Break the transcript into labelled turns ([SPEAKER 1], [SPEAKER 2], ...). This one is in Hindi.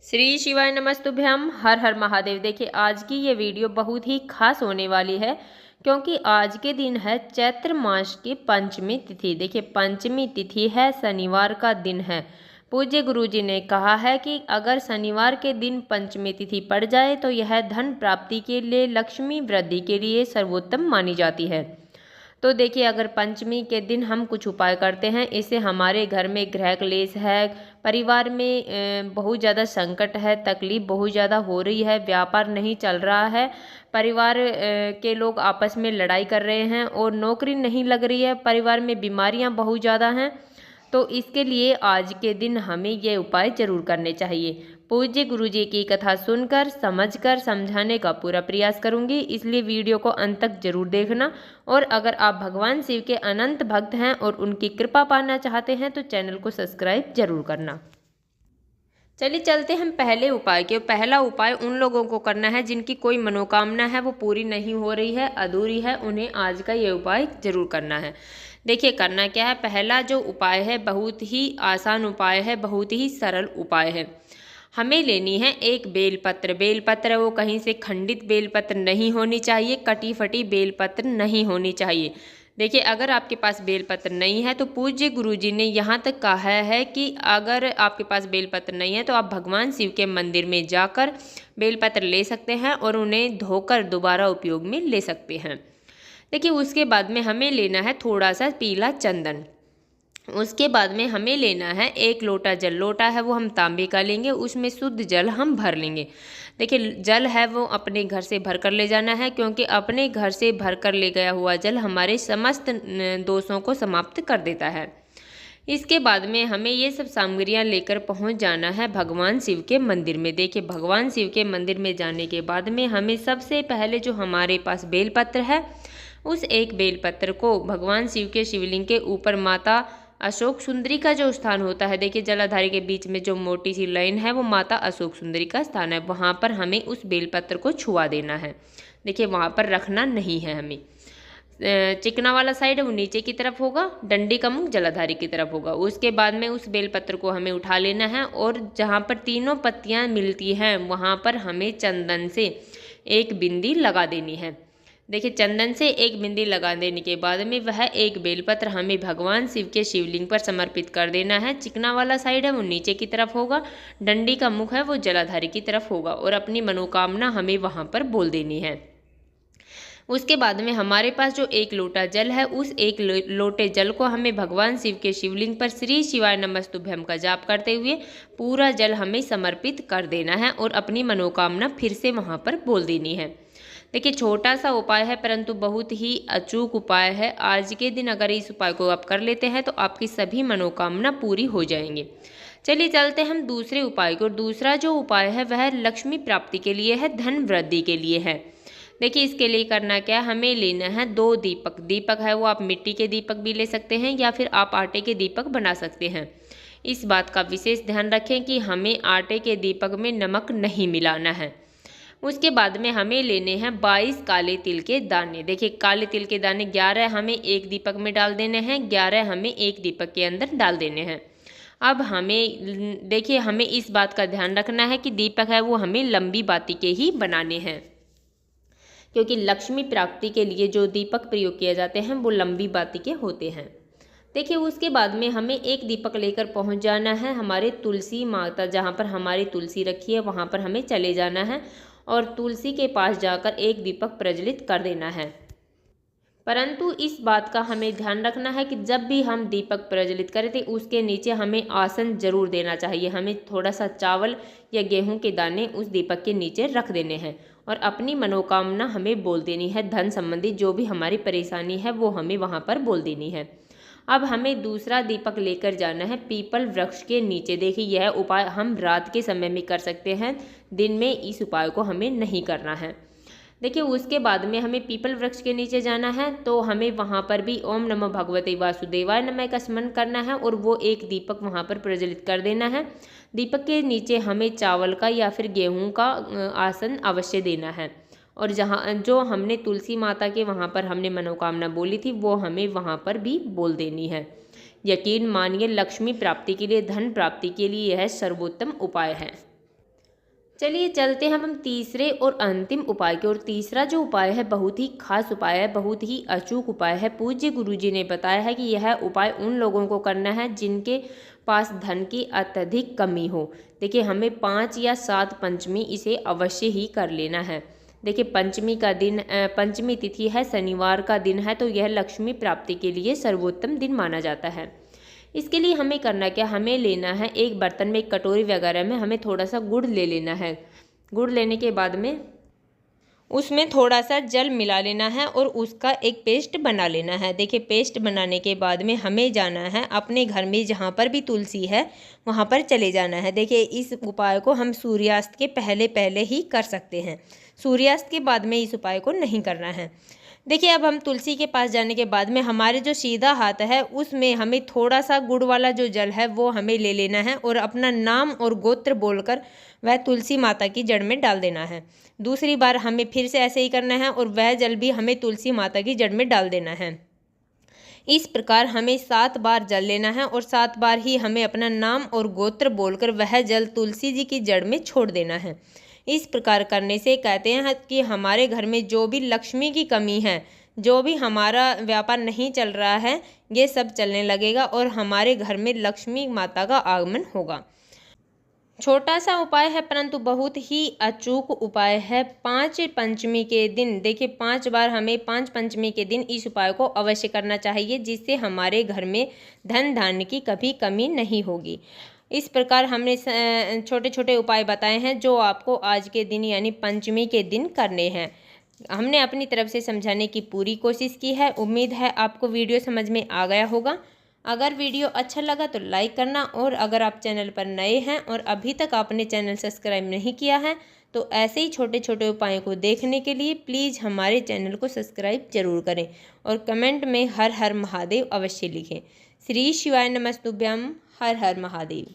[SPEAKER 1] श्री शिवाय नमस्तुभ्यम। हर हर महादेव। देखिए आज की ये वीडियो बहुत ही खास होने वाली है क्योंकि आज के दिन है चैत्र मास की पंचमी तिथि। देखिए पंचमी तिथि है, शनिवार का दिन है। पूज्य गुरुजी ने कहा है कि अगर शनिवार के दिन पंचमी तिथि पड़ जाए तो यह धन प्राप्ति के लिए, लक्ष्मी वृद्धि के लिए सर्वोत्तम मानी जाती है। तो देखिए अगर पंचमी के दिन हम कुछ उपाय करते हैं, इससे हमारे घर में गृह क्लेश है, परिवार में बहुत ज़्यादा संकट है, तकलीफ बहुत ज़्यादा हो रही है, व्यापार नहीं चल रहा है, परिवार के लोग आपस में लड़ाई कर रहे हैं और नौकरी नहीं लग रही है, परिवार में बीमारियां बहुत ज़्यादा हैं, तो इसके लिए आज के दिन हमें ये उपाय जरूर करने चाहिए। पूज्य गुरुजी की कथा सुनकर, समझकर, समझाने का पूरा प्रयास करूंगी, इसलिए वीडियो को अंत तक जरूर देखना। और अगर आप भगवान शिव के अनंत भक्त हैं और उनकी कृपा पाना चाहते हैं तो चैनल को सब्सक्राइब जरूर करना। चलिए चलते हम पहले उपाय के। पहला उपाय उन लोगों को करना है जिनकी कोई मनोकामना है वो पूरी नहीं हो रही है, अधूरी है, उन्हें आज का ये उपाय जरूर करना है। देखिए करना क्या है, पहला जो उपाय है बहुत ही आसान उपाय है, बहुत ही सरल उपाय है। हमें लेनी है एक बेलपत्र। बेलपत्र वो कहीं से खंडित बेलपत्र नहीं होनी चाहिए, कटी फटी बेलपत्र नहीं होनी चाहिए। देखिए अगर आपके पास बेलपत्र नहीं है तो पूज्य गुरुजी ने यहाँ तक कहा है कि अगर आपके पास बेलपत्र नहीं है तो आप भगवान शिव के मंदिर में जाकर बेलपत्र ले सकते हैं और उन्हें धोकर दोबारा उपयोग में ले सकते हैं। देखिए उसके बाद में हमें लेना है थोड़ा सा पीला चंदन। उसके बाद में हमें लेना है एक लोटा जल। लोटा है वो हम तांबे का लेंगे, उसमें शुद्ध जल हम भर लेंगे। देखिए जल है वो अपने घर से भर कर ले जाना है, क्योंकि अपने घर से भर कर ले गया हुआ जल हमारे समस्त दोषों को समाप्त कर देता है। इसके बाद में हमें ये सब सामग्रियां लेकर पहुंच जाना है भगवान शिव के मंदिर में। देखिए भगवान शिव के मंदिर में जाने के बाद में हमें सबसे पहले जो हमारे पास बेलपत्र है उस एक बेलपत्र को भगवान शिव के शिवलिंग के ऊपर माता अशोक सुंदरी का जो स्थान होता है, देखिए जलाधारी के बीच में जो मोटी सी लाइन है वो माता अशोक सुंदरी का स्थान है, वहाँ पर हमें उस बेलपत्र को छुआ देना है। देखिए वहाँ पर रखना नहीं है हमें। चिकना वाला साइड है वो नीचे की तरफ होगा, डंडी का मुख जलाधारी की तरफ होगा। उसके बाद में उस बेलपत्र को हमें उठा लेना है और जहाँ पर तीनों पत्तियाँ मिलती हैं वहाँ पर हमें चंदन से एक बिंदी लगा देनी है। देखिए चंदन से एक बिंदी लगा देने के बाद में वह एक बेलपत्र हमें भगवान शिव के शिवलिंग पर समर्पित कर देना है। चिकना वाला साइड है वो नीचे की तरफ होगा, डंडी का मुख है वो जलाधारी की तरफ होगा और अपनी मनोकामना हमें वहाँ पर बोल देनी है। उसके बाद में हमारे पास जो एक लोटा जल है उस एक लोटे जल को हमें भगवान शिव के शिवलिंग पर श्री शिवाय नमस्तुभ्यम का जाप करते हुए पूरा जल हमें समर्पित कर देना है और अपनी मनोकामना फिर से वहाँ पर बोल देनी है। देखिए छोटा सा उपाय है परंतु बहुत ही अचूक उपाय है। आज के दिन अगर इस उपाय को आप कर लेते हैं तो आपकी सभी मनोकामना पूरी हो जाएंगे। चलिए चलते हम दूसरे उपाय को। दूसरा जो उपाय है वह लक्ष्मी प्राप्ति के लिए है, धन वृद्धि के लिए है। देखिए इसके लिए करना क्या है, हमें लेना है 2 दीपक। दीपक है वो आप मिट्टी के दीपक भी ले सकते हैं या फिर आप आटे के दीपक बना सकते हैं। इस बात का विशेष ध्यान रखें कि हमें आटे के दीपक में नमक नहीं मिलाना है। उसके बाद में हमें लेने हैं 22 काले तिल के दाने। देखिए काले तिल के दाने 11 हमें एक दीपक में डाल देने हैं, 11 हमें एक दीपक के अंदर डाल देने हैं। अब हमें देखिए हमें इस बात का ध्यान रखना है कि दीपक है वो हमें लंबी बाती के ही बनाने हैं, क्योंकि लक्ष्मी प्राप्ति के लिए जो दीपक प्रयोग किए जाते हैं वो लंबी बाती के होते हैं। देखिए उसके बाद में हमें एक दीपक लेकर पहुंच जाना है हमारे तुलसी माता, जहाँ पर हमारी तुलसी रखी है वहाँ पर हमें चले जाना है और तुलसी के पास जाकर एक दीपक प्रज्वलित कर देना है। परंतु इस बात का हमें ध्यान रखना है कि जब भी हम दीपक प्रज्वलित करें तो उसके नीचे हमें आसन जरूर देना चाहिए। हमें थोड़ा सा चावल या गेहूं के दाने उस दीपक के नीचे रख देने हैं और अपनी मनोकामना हमें बोल देनी है। धन संबंधी जो भी हमारी परेशानी है वो हमें वहाँ पर बोल देनी है। अब हमें दूसरा दीपक लेकर जाना है पीपल वृक्ष के नीचे। देखिए यह उपाय हम रात के समय में कर सकते हैं, दिन में इस उपाय को हमें नहीं करना है। देखिए उसके बाद में हमें पीपल वृक्ष के नीचे जाना है तो हमें वहाँ पर भी ओम नमो भगवते वासुदेवाय नमः का स्मरण करना है और वो एक दीपक वहाँ पर प्रज्वलित कर देना है। दीपक के नीचे हमें चावल का या फिर गेहूँ का आसन अवश्य देना है और जहाँ जो हमने तुलसी माता के वहाँ पर हमने मनोकामना बोली थी वो हमें वहाँ पर भी बोल देनी है। यकीन मानिए लक्ष्मी प्राप्ति के लिए, धन प्राप्ति के लिए यह सर्वोत्तम उपाय है। चलिए चलते हैं हम तीसरे और अंतिम उपाय की ओर। तीसरा जो उपाय है बहुत ही खास उपाय है, बहुत ही अचूक उपाय है। पूज्य गुरुजी ने बताया है कि यह उपाय उन लोगों को करना है जिनके पास धन की अत्यधिक कमी हो। देखिए हमें 5 या 7 पंचमी इसे अवश्य ही कर लेना है। देखिए पंचमी तिथि है, शनिवार का दिन है, तो यह लक्ष्मी प्राप्ति के लिए सर्वोत्तम दिन माना जाता है। इसके लिए हमें करना क्या, हमें लेना है एक बर्तन में, एक कटोरी वगैरह में हमें थोड़ा सा गुड़ ले लेना है। गुड़ लेने के बाद में उसमें थोड़ा सा जल मिला लेना है और उसका एक पेस्ट बना लेना है। देखिए पेस्ट बनाने के बाद में हमें जाना है अपने घर में जहाँ पर भी तुलसी है वहाँ पर चले जाना है। देखिए इस उपाय को हम सूर्यास्त के पहले पहले ही कर सकते हैं, सूर्यास्त के बाद में इस उपाय को नहीं करना है। देखिए अब हम तुलसी के पास जाने के बाद में हमारे जो सीधा हाथ है उसमें हमें थोड़ा सा गुड़ वाला जो जल है वो हमें ले लेना है और अपना नाम और गोत्र बोलकर वह तुलसी माता की जड़ में डाल देना है। दूसरी बार हमें फिर से ऐसे ही करना है और वह जल भी हमें तुलसी माता की जड़ में डाल देना है। इस प्रकार हमें 7 बार जल लेना है और 7 बार ही हमें अपना नाम और गोत्र बोलकर वह जल तुलसी जी की जड़ में छोड़ देना है। इस प्रकार करने से कहते हैं कि हमारे घर में जो भी लक्ष्मी की कमी है, जो भी हमारा व्यापार नहीं चल रहा है, ये सब चलने लगेगा और हमारे घर में लक्ष्मी माता का आगमन होगा। छोटा सा उपाय है परंतु बहुत ही अचूक उपाय है। 5 पंचमी के दिन, देखिए 5 बार हमें 5 पंचमी के दिन इस उपाय को अवश्य करना चाहिए, जिससे हमारे घर में धन धान्य की कभी कमी नहीं होगी। इस प्रकार हमने छोटे छोटे उपाय बताए हैं जो आपको आज के दिन यानी पंचमी के दिन करने हैं। हमने अपनी तरफ से समझाने की पूरी कोशिश की है। उम्मीद है आपको वीडियो समझ में आ गया होगा। अगर वीडियो अच्छा लगा तो लाइक करना, और अगर आप चैनल पर नए हैं और अभी तक आपने चैनल सब्सक्राइब नहीं किया है तो ऐसे ही छोटे छोटे उपायों को देखने के लिए प्लीज़ हमारे चैनल को सब्सक्राइब जरूर करें और कमेंट में हर हर महादेव अवश्य लिखें। श्री शिवाय नमस्तुभ्यम। हर हर महादेव।